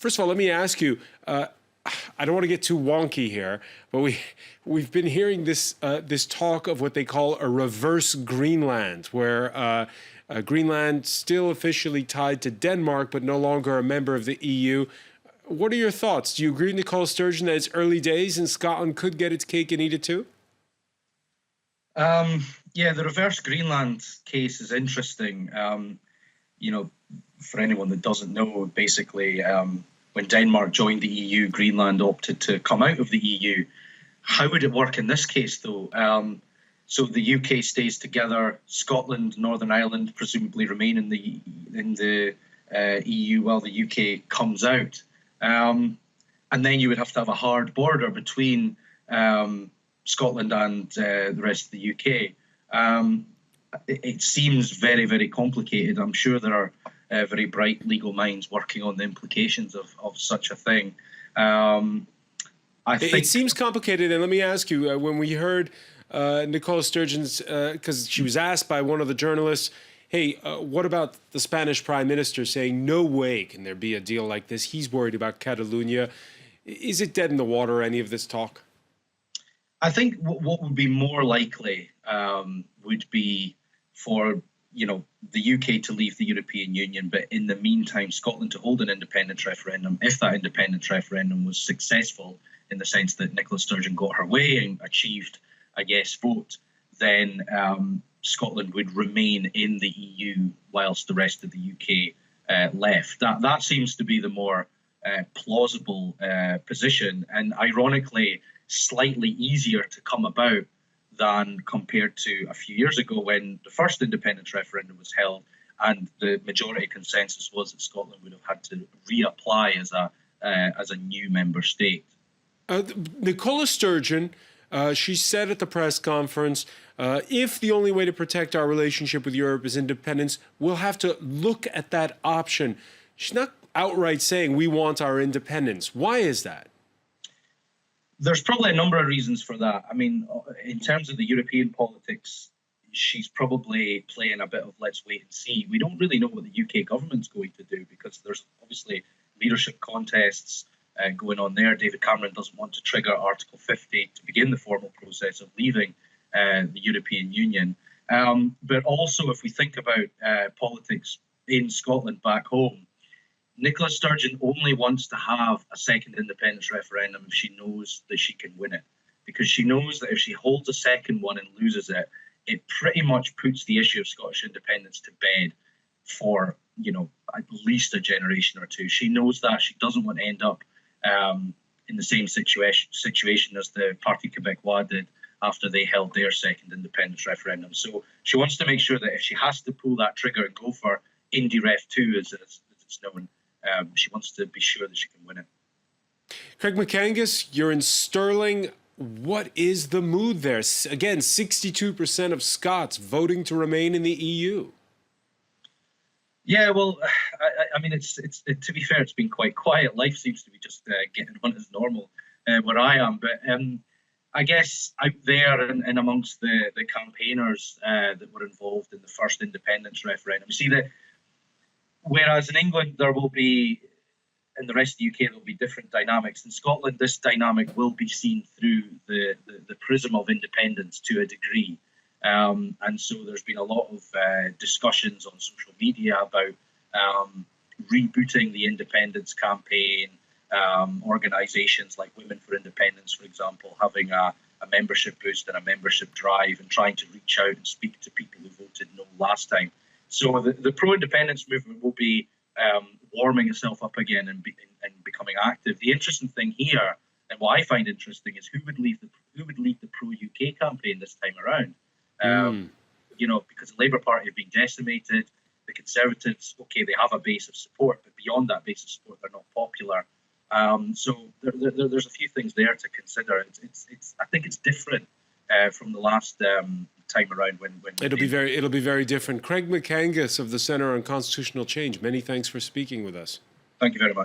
First of all, let me ask you, I don't want to get too wonky here, but we've been hearing this talk of what they call a reverse Greenland, where Greenland still officially tied to Denmark, but no longer a member of the EU. What are your thoughts? Do you agree with Nicola Sturgeon that it's early days and Scotland could get its cake and eat it too? Yeah, the reverse Greenland case is interesting. For anyone that doesn't know, basically, when Denmark joined the EU, Greenland opted to come out of the EU. How would it work in this case, though? So the UK stays together. Scotland, Northern Ireland presumably remain in the EU while the UK comes out. And then you would have to have a hard border between Scotland and the rest of the UK. It seems very, very complicated. I'm sure there are very bright legal minds working on the implications of such a thing. I think it seems complicated. And let me ask you, when we heard Nicola Sturgeon's, because she was asked by one of the journalists, hey, what about the Spanish Prime Minister saying no way can there be a deal like this? He's worried about Catalonia. Is it dead in the water, any of this talk? I think what would be more likely would be for the UK to leave the European Union, but in the meantime, Scotland to hold an independence referendum. If that independence referendum was successful, in the sense that Nicola Sturgeon got her way and achieved a yes vote, then Scotland would remain in the EU whilst the rest of the UK left. That seems to be the more plausible position, and ironically, slightly easier to come about than compared to a few years ago when the first independence referendum was held and the majority consensus was that Scotland would have had to reapply as a new member state. Nicola Sturgeon, she said at the press conference, if the only way to protect our relationship with Europe is independence, we'll have to look at that option. She's not outright saying we want our independence. Why is that? There's probably a number of reasons for that. I mean, in terms of the European politics, she's probably playing a bit of let's wait and see. We don't really know what the UK government's going to do because there's obviously leadership contests going on there. David Cameron doesn't want to trigger Article 50 to begin the formal process of leaving the European Union. But also, if we think about politics in Scotland back home, Nicola Sturgeon only wants to have a second independence referendum if she knows that she can win it. Because she knows that if she holds a second one and loses it, it pretty much puts the issue of Scottish independence to bed for, at least a generation or two. She knows that. She doesn't want to end up in the same situation as the Parti Québécois did after they held their second independence referendum. So she wants to make sure that if she has to pull that trigger and go for Indy Ref 2, as it's known, she wants to be sure that she can win it. Craig McManus, you're in Stirling. What is the mood there? Again, 62% of Scots voting to remain in the EU. Yeah, well, I mean, it's to be fair, it's been quite quiet. Life seems to be just getting on as normal where I am. But I guess out there and amongst the campaigners that were involved in the first independence referendum, you see that whereas in England there will be, in the rest of the UK, there will be different dynamics. In Scotland, this dynamic will be seen through the prism of independence to a degree. And so there's been a lot of discussions on social media about rebooting the independence campaign, organisations like Women for Independence, for example, having a membership boost and a membership drive and trying to reach out and speak to people who voted no last time. So the pro-independence movement will be warming itself up again and becoming active. The interesting thing here, and what I find interesting, is who would lead the pro-UK campaign this time around. Because the Labour Party have been decimated, the Conservatives, okay, they have a base of support, but beyond that base of support, they're not popular. So there's a few things there to consider. I think it's different from the last time around when it'll be very different. Craig McManus of the Centre on Constitutional Change, many thanks for speaking with us. Thank you very much.